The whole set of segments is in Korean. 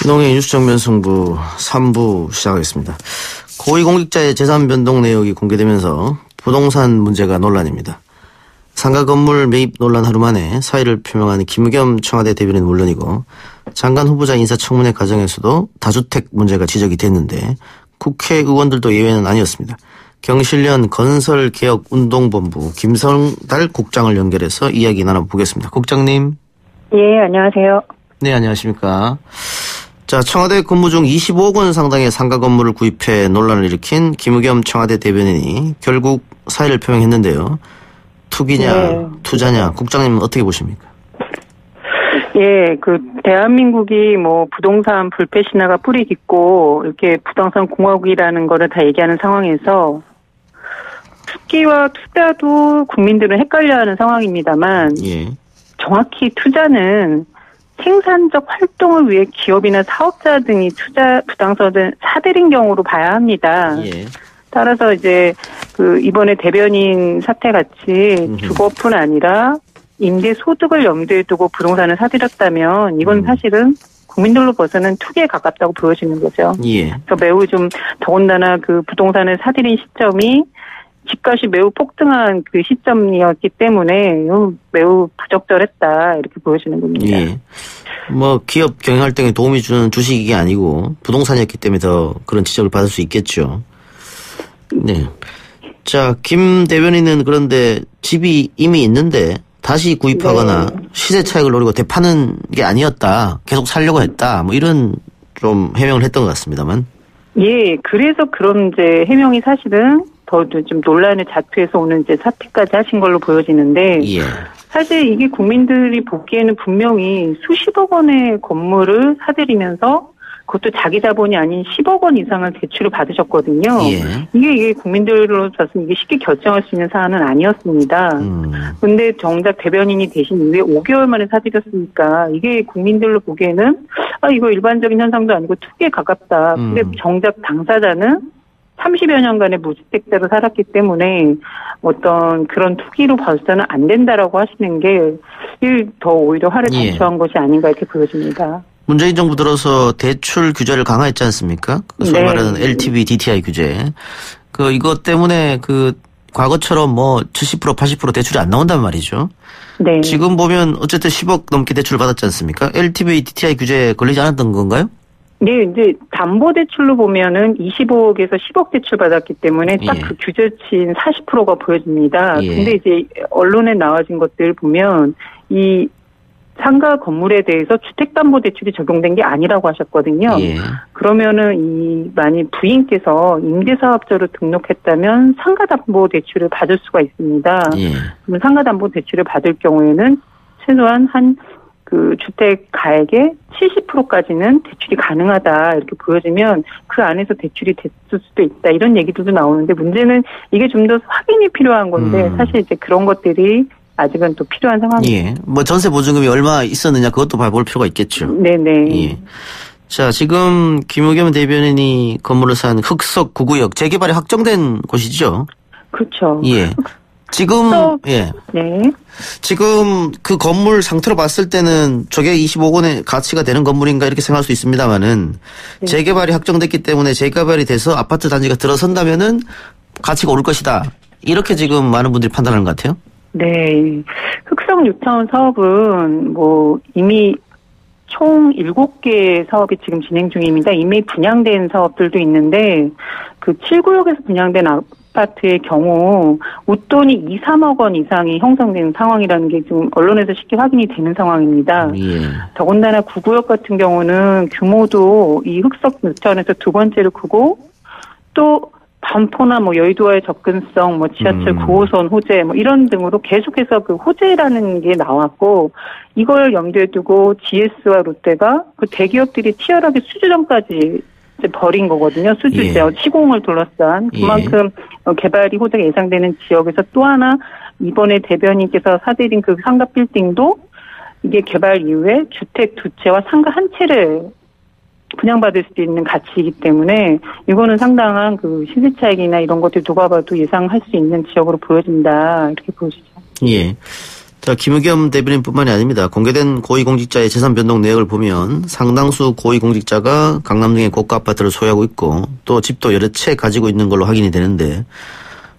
신홍의 뉴스 정면 승부 3부 시작하겠습니다. 고위공직자의 재산 변동 내역이 공개되면서 부동산 문제가 논란입니다. 상가 건물 매입 논란 하루 만에 사의를 표명한 김의겸 청와대 대변인 물론이고 장관 후보자 인사청문회 과정에서도 다주택 문제가 지적이 됐는데 국회의원들도 예외는 아니었습니다. 경실련 건설개혁운동본부 김성달 국장을 연결해서 이야기 나눠보겠습니다. 국장님. 예, 안녕하세요. 네, 안녕하십니까. 자, 청와대 근무 중 25억 원 상당의 상가 건물을 구입해 논란을 일으킨 김의겸 청와대 대변인이 결국 사의를 표명했는데요. 투기냐, 네. 투자냐, 국장님은 어떻게 보십니까? 예, 대한민국이 부동산 불패 신화가 뿌리 깊고, 이렇게 부동산 공화국이라는 거를 다 얘기하는 상황에서, 투기와 투자도 국민들은 헷갈려 하는 상황입니다만, 예. 정확히 투자는 생산적 활동을 위해 기업이나 사업자 등이 부동산을 사들인 경우로 봐야 합니다. 예. 따라서 이번에 대변인 사태 같이 주거뿐 아니라 임대 소득을 염두에 두고 부동산을 사들였다면 이건 사실은 국민들로 봐서는 투기에 가깝다고 보여지는 거죠. 예. 그래서 매우 더군다나 부동산을 사들인 시점이 집값이 매우 폭등한 시점이었기 때문에 매우 부적절했다 이렇게 보여지는 겁니다. 예. 기업 경영 활동에 도움이 주는 주식이 아니고 부동산이었기 때문에 더 그런 지적을 받을 수 있겠죠. 네. 자, 김 대변인은 그런데 집이 이미 있는데 다시 구입하거나 네. 시세 차익을 노리고 되파는 게 아니었다. 계속 살려고 했다. 이런 좀 해명을 했던 것 같습니다만. 예, 그래서 그런 해명이 사실은 더 좀 논란의 자투에서 오는 사태까지 하신 걸로 보여지는데. 예. 사실 이게 국민들이 보기에는 분명히 수십억 원의 건물을 사들이면서 그것도 자기 자본이 아닌 10억 원 이상을 대출을 받으셨거든요. 예. 이게 국민들로서는 이게 쉽게 결정할 수 있는 사안은 아니었습니다. 그런데 정작 대변인이 되신 이후에 5개월 만에 사들였으니까 이게 국민들로 보기에는 이거 일반적인 현상도 아니고 투기에 가깝다. 근데 정작 당사자는 30여 년간의 무주택자로 살았기 때문에 어떤 그런 투기로 봐서는 안 된다라고 하시는 게 더 오히려 화를 자초한 것이 아닌가 이렇게 보여집니다. 문재인 정부 들어서 대출 규제를 강화했지 않습니까? 소위 말하는 LTV, DTI 규제. 이것 때문에 과거처럼 70%, 80% 대출이 안 나온단 말이죠. 네. 지금 보면 어쨌든 10억 넘게 대출을 받았지 않습니까? LTV, DTI 규제에 걸리지 않았던 건가요? 네, 담보대출로 보면은 25억에서 10억 대출 받았기 때문에 딱 그 규제치인 40%가 보여집니다. 예. 근데 언론에 나와진 것들 보면 이 상가 건물에 대해서 주택담보대출이 적용된 게 아니라고 하셨거든요. 예. 그러면은 만약 부인께서 임대사업자로 등록했다면 상가담보대출을 받을 수가 있습니다. 예. 그러면 상가담보대출을 받을 경우에는 최소한 주택 가액의 70%까지는 대출이 가능하다 이렇게 보여지면 그 안에서 대출이 됐을 수도 있다 이런 얘기들도 나오는데 문제는 이게 좀 더 확인이 필요한 건데 사실 그런 것들이 아직은 또 필요한 상황입니다. 예. 전세 보증금이 얼마 있었느냐 그것도 볼 필요가 있겠죠. 네네. 예. 자, 지금 김의겸 대변인이 건물을 산 흑석 9구역 재개발이 확정된 곳이죠. 그렇죠. 예. 지금 예. 네. 지금 그 건물 상태로 봤을 때는 저게 25억 원의 가치가 되는 건물인가 이렇게 생각할 수 있습니다만은 네. 재개발이 확정됐기 때문에 재개발이 돼서 아파트 단지가 들어선다면은 가치가 오를 것이다. 이렇게 지금 많은 분들이 판단하는 것 같아요. 네. 흑석 뉴타운 사업은 이미 총 7개의 사업이 지금 진행 중입니다. 이미 분양된 사업들도 있는데 7구역에서 분양된 아파트의 경우 웃돈이 2, 3억 원 이상이 형성되는 상황이라는 게 지금 언론에서 쉽게 확인이 되는 상황입니다. 예. 더군다나 9구역 같은 경우는 규모도 이 흑석 뉴타운에서 두 번째로 크고 또 반포나 여의도와의 접근성, 지하철 9호선 호재, 이런 등으로 계속해서 호재라는 게 나왔고, 이걸 염두에 두고 GS와 롯데가 대기업들이 치열하게 수주전까지 벌인 거거든요. 수주제, 시공을 둘러싼. 그만큼 개발이 호재가 예상되는 지역에서 또 하나, 이번에 대변인께서 사들인 상가 빌딩도 이게 개발 이후에 주택 두 채와 상가 한 채를 분양받을 수 있는 가치이기 때문에 이거는 상당한 시세 차익이나 이런 것들 누가 봐도 예상할 수 있는 지역으로 보여진다 이렇게 보시죠. 예. 자, 김의겸 대변인뿐만이 아닙니다. 공개된 고위공직자의 재산 변동 내역을 보면 상당수 고위공직자가 강남 등의 고가 아파트를 소유하고 있고 또 집도 여러 채 가지고 있는 걸로 확인이 되는데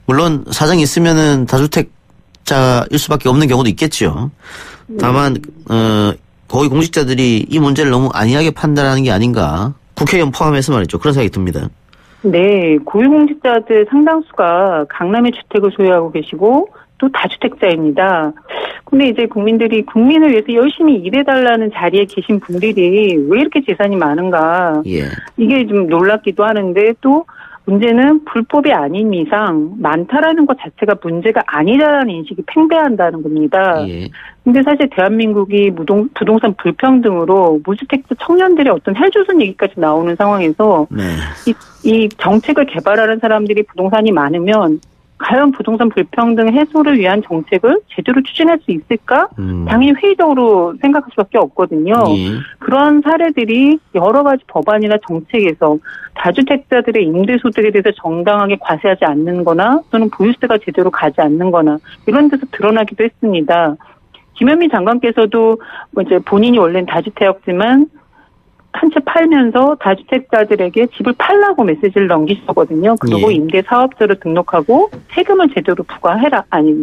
물론 사정이 있으면은 다주택자일 수밖에 없는 경우도 있겠죠. 다만 고위공직자들이 이 문제를 너무 안이하게 판단하는 게 아닌가. 국회의원 포함해서 말이죠. 그런 생각이 듭니다. 네, 고위공직자들 상당수가 강남의 주택을 소유하고 계시고 또 다주택자입니다. 근데 이제 국민들이 국민을 위해서 열심히 일해달라는 자리에 계신 분들이 왜 이렇게 재산이 많은가. 예. 이게 좀 놀랍기도 하는데 또 문제는 불법이 아닌 이상 많다라는 것 자체가 문제가 아니라는 인식이 팽배한다는 겁니다. 예. 근데 사실 대한민국이 부동산 불평등으로 무주택자 청년들의 어떤 헬조선 얘기까지 나오는 상황에서 네. 이 정책을 개발하는 사람들이 부동산이 많으면 과연 부동산 불평등 해소를 위한 정책을 제대로 추진할 수 있을까? 당연히 회의적으로 생각할 수밖에 없거든요. 예. 그런 사례들이 여러 가지 법안이나 정책에서 다주택자들의 임대소득에 대해서 정당하게 과세하지 않는 거나 또는 보유세가 제대로 가지 않는 거나 이런 데서 드러나기도 했습니다. 김현미 장관께서도 이제 본인이 원래는 다주택이었지만 한 채 팔면서 다주택자들에게 집을 팔라고 메시지를 넘기셨거든요. 그리고 예. 임대사업자로 등록하고 세금을 제대로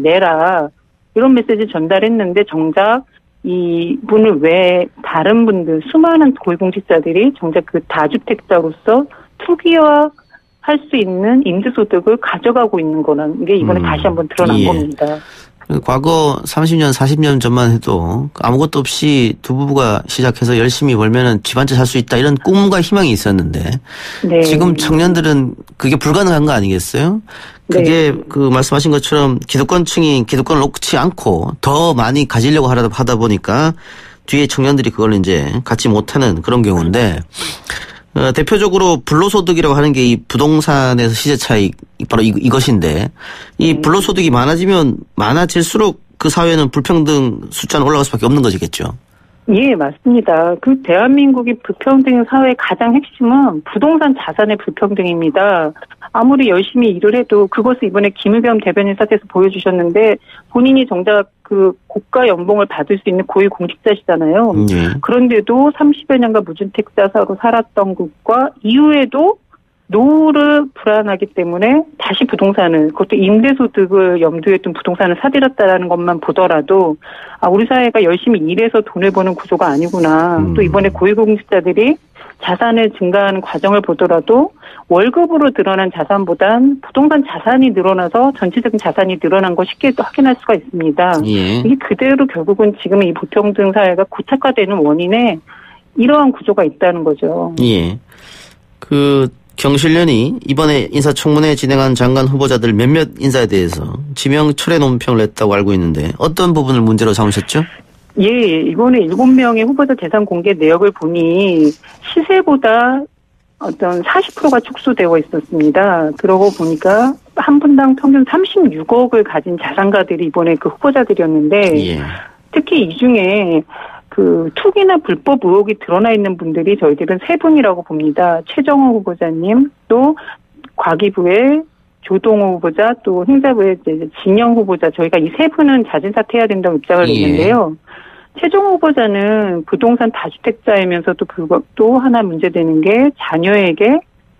내라. 이런 메시지 전달했는데 정작 이분을 왜 다른 분들, 수많은 고위공직자들이 정작 그 다주택자로서 투기화 할 수 있는 임대소득을 가져가고 있는 거는 게 이번에 다시 한번 드러난 예. 겁니다. 과거 30년, 40년 전만 해도 아무것도 없이 두 부부가 시작해서 열심히 벌면은 집 한 채 살 수 있다 이런 꿈과 희망이 있었는데 네. 지금 청년들은 그게 불가능한 거 아니겠어요? 그게 네. 그 말씀하신 것처럼 기득권층이 기득권을 놓지 않고 더 많이 가지려고 하다 보니까 뒤에 청년들이 그걸 이제 갖지 못하는 그런 경우인데 대표적으로 불로소득이라고 하는 게 이 부동산에서 시세 차익 바로 이것인데 이 불로소득이 많아지면 많아질수록 그 사회는 불평등 숫자는 올라갈 수밖에 없는 것이겠죠. 예, 맞습니다. 그 대한민국의 불평등 사회의 가장 핵심은 부동산 자산의 불평등입니다. 아무리 열심히 일을 해도 그것을 이번에 김의겸 대변인 사태에서 보여주셨는데 본인이 정작 그 고가 연봉을 받을 수 있는 고위공직자시잖아요. 예. 그런데도 30여 년간 무주택자로 살았던 것과 이후에도 노후를 불안하기 때문에 다시 부동산을, 그것도 임대소득을 염두에 둔 부동산을 사들였다라는 것만 보더라도 우리 사회가 열심히 일해서 돈을 버는 구조가 아니구나. 또 이번에 고위공직자들이 자산을 증가하는 과정을 보더라도 월급으로 드러난 자산보단 부동산 자산이 늘어나서 전체적인 자산이 늘어난 거 쉽게 또 확인할 수가 있습니다. 예. 이게 그대로 결국은 지금 이 불평등 사회가 고착화되는 원인에 이러한 구조가 있다는 거죠. 예. 경실련이 이번에 인사청문회 진행한 장관 후보자들 몇몇 인사에 대해서 지명 철회 논평을 냈다고 알고 있는데 어떤 부분을 문제로 삼으셨죠? 예, 이번에 7명의 후보자 재산 공개 내역을 보니 시세보다 어떤 40%가 축소되어 있었습니다. 그러고 보니까 한 분당 평균 36억을 가진 자산가들이 이번에 그 후보자들이었는데 예. 특히 이 중에 그 투기나 불법 의혹이 드러나 있는 분들이 저희들은 세 분이라고 봅니다. 최정호 후보자님, 또 과기부의 조동호 후보자, 또 행자부의 진영 후보자, 저희가 이 세 분은 자진 사퇴해야 된다고 입장을 냈는데요. 최정호 후보자는 부동산 다주택자이면서도 불구하고 또 하나 문제되는 게 자녀에게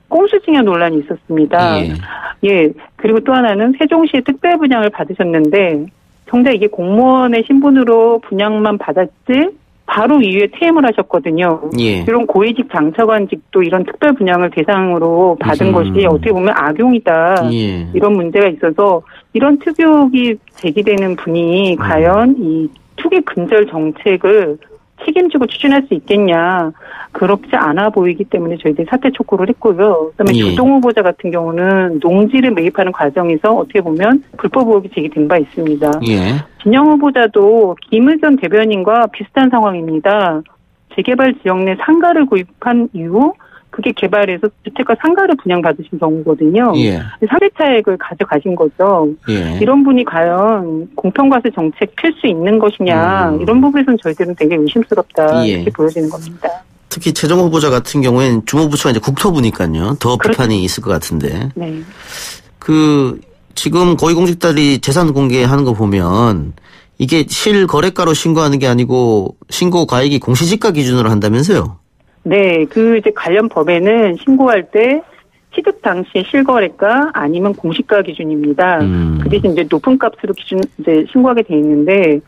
꼼수징여 논란이 있었습니다. 예. 그리고 또 하나는 세종시의 특별 분양을 받으셨는데 정작 이게 공무원의 신분으로 분양만 받았지 바로 이후에 퇴임을 하셨거든요. 예. 이런 고위직 장차관직도 이런 특별 분양을 대상으로 받은 것이 어떻게 보면 악용이다. 예. 이런 문제가 있어서 이런 특유혹이 제기되는 분이 과연 이 투기 근절 정책을 책임지고 추진할 수 있겠냐. 그렇지 않아 보이기 때문에 저희들이 사퇴 촉구를 했고요. 그다음에 조동 후보자 같은 경우는 농지를 매입하는 과정에서 어떻게 보면 불법 의혹이 제기된 바 있습니다. 예. 진영 후보자도 김의겸 대변인과 비슷한 상황입니다. 재개발 지역 내 상가를 구입한 이후 그게 개발해서 주택과 상가를 분양받으신 경우거든요. 예. 상대 차익을 가져가신 거죠. 예. 이런 분이 과연 공평과세 정책 필 수 있는 것이냐. 이런 부분에서는 저희들은 되게 의심스럽다. 이렇게 보여지는 겁니다. 특히 최정호 후보자 같은 경우에는 주무부처가 이제 국토부니까요. 더 비판이 있을 것 같은데. 네. 지금 고위공직자들이 재산 공개하는 거 보면 이게 실거래가로 신고하는 게 아니고 신고 가액이 공시지가 기준으로 한다면서요? 네, 그 이제 관련 법에는 신고할 때 취득 당시의 실거래가 아니면 공시가 기준입니다. 그 대신 이제 높은 값으로 이제 신고하게 돼 있는데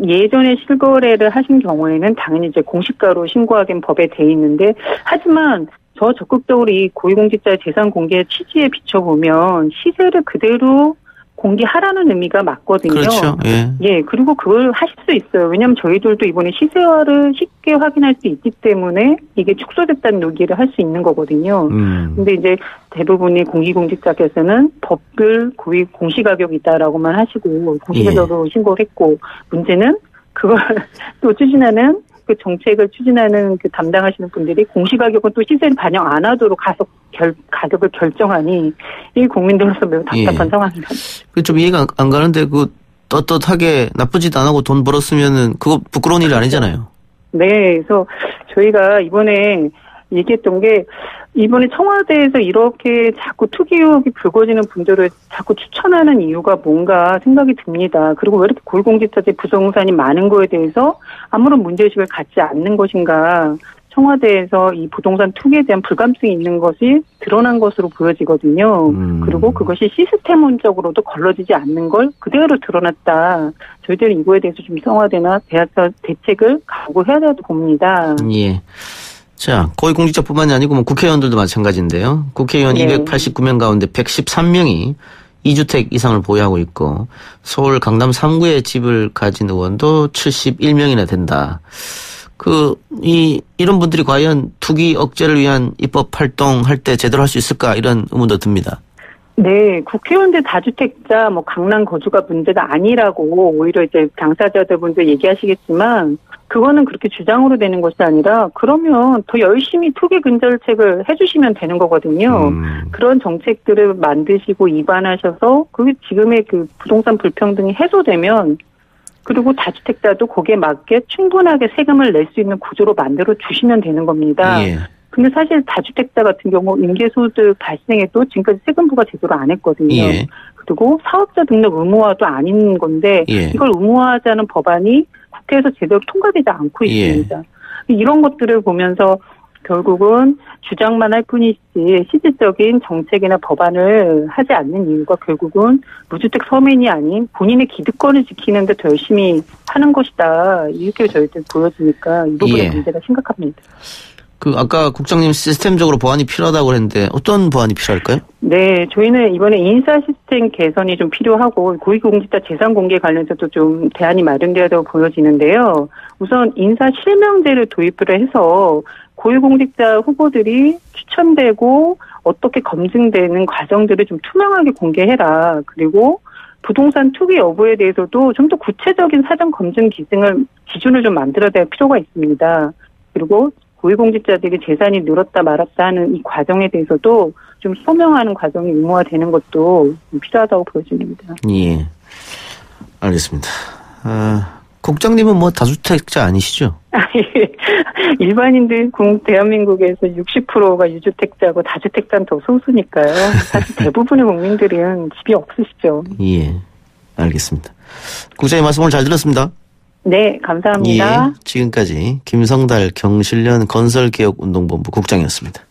예전에 실거래를 하신 경우에는 당연히 이제 공시가로 신고하긴 법에 돼 있는데 하지만 저 적극적으로 이 고위공직자의 재산 공개 취지에 비춰보면 시세를 그대로 공개하라는 의미가 맞거든요. 그렇죠. 예. 예, 그리고 그걸 하실 수 있어요. 왜냐하면 저희들도 이번에 시세화를 쉽게 확인할 수 있기 때문에 이게 축소됐다는 논리를 할 수 있는 거거든요. 근데 이제 대부분의 공기공직자께서는 법을 고위 공시가격이다라고만 하시고 공시가격으로 신고를 했고 문제는 그걸 또 추진하는 그 정책을 추진하는 그 담당하시는 분들이 공시가격은 또 시세를 반영 안 하도록 가격을 결정하니 이 국민들로서 매우 답답한 상황입니다. 좀 이해가 안 가는데 그 떳떳하게 나쁘지도 안 하고 돈 벌었으면은 그거 부끄러운 일이 아니잖아요. 네, 그래서 저희가 이번에 얘기했던 게 이번에 청와대에서 이렇게 자꾸 투기 의혹이 불거지는 분들을 자꾸 추천하는 이유가 뭔가 생각이 듭니다. 그리고 왜 이렇게 고위공직자들 부동산이 많은 거에 대해서 아무런 문제의식을 갖지 않는 것인가. 청와대에서 이 부동산 투기에 대한 불감증이 있는 것이 드러난 것으로 보여지거든요. 그리고 그것이 시스템적으로도 걸러지지 않는 걸 그대로 드러났다. 저희들은 이거에 대해서 좀 청와대나 대책을 강구해야 된다고 봅니다. 예. 자, 고위공직자뿐만이 아니고 뭐 국회의원들도 마찬가지인데요. 국회의원 네. 289명 가운데 113명이 2주택 이상을 보유하고 있고 서울 강남 3구에 집을 가진 의원도 71명이나 된다. 이런 분들이 과연 투기 억제를 위한 입법 활동할 때 제대로 할 수 있을까 이런 의문도 듭니다. 네, 국회의원들 다주택자 강남 거주가 문제가 아니라고 오히려 이제 당사자들분들 얘기하시겠지만 그거는 그렇게 주장으로 되는 것이 아니라 그러면 더 열심히 투기 근절책을 해주시면 되는 거거든요. 그런 정책들을 만드시고 입안하셔서 그게 지금의 그 부동산 불평등이 해소되면 그리고 다주택자도 거기에 맞게 충분하게 세금을 낼 수 있는 구조로 만들어 주시면 되는 겁니다. 예. 근데 사실 다주택자 같은 경우 임대소득 발생해도 지금까지 세금부가 제대로 안 했거든요. 예. 그리고 사업자 등록 의무화도 아닌 건데 예. 이걸 의무화하자는 법안이 국회에서 제대로 통과되지 않고 있습니다. 예. 이런 것들을 보면서 결국은 주장만 할 뿐이지 실질적인 정책이나 법안을 하지 않는 이유가 결국은 무주택 서민이 아닌 본인의 기득권을 지키는 데 더 열심히 하는 것이다. 이렇게 저희들 보여지니까 이 부분의 예. 문제가 심각합니다. 아까 국장님 시스템적으로 보완이 필요하다고 그랬는데 어떤 보완이 필요할까요? 네, 저희는 이번에 인사 시스템 개선이 좀 필요하고 고위공직자 재산 공개 관련해서도 좀 대안이 마련돼야 되고 보여지는데요. 우선 인사 실명제를 도입을 해서 고위공직자 후보들이 추천되고 어떻게 검증되는 과정들을 좀 투명하게 공개해라. 그리고 부동산 투기 여부에 대해서도 좀 더 구체적인 사전 검증 기준을 좀 만들어야 될 필요가 있습니다. 그리고 고위공직자들이 재산이 늘었다 말았다 하는 이 과정에 대해서도 좀 소명하는 과정이 의무화되는 것도 필요하다고 보여집니다. 예, 알겠습니다. 국장님은 다주택자 아니시죠? 일반인들 대한민국에서 60%가 유주택자고 다주택자는 더 소수니까요. 사실 대부분의 국민들은 집이 없으시죠. 예, 알겠습니다. 국장님 말씀 오늘 잘 들었습니다. 네, 감사합니다. 예, 지금까지 김성달 경실련 건설개혁운동본부 국장이었습니다.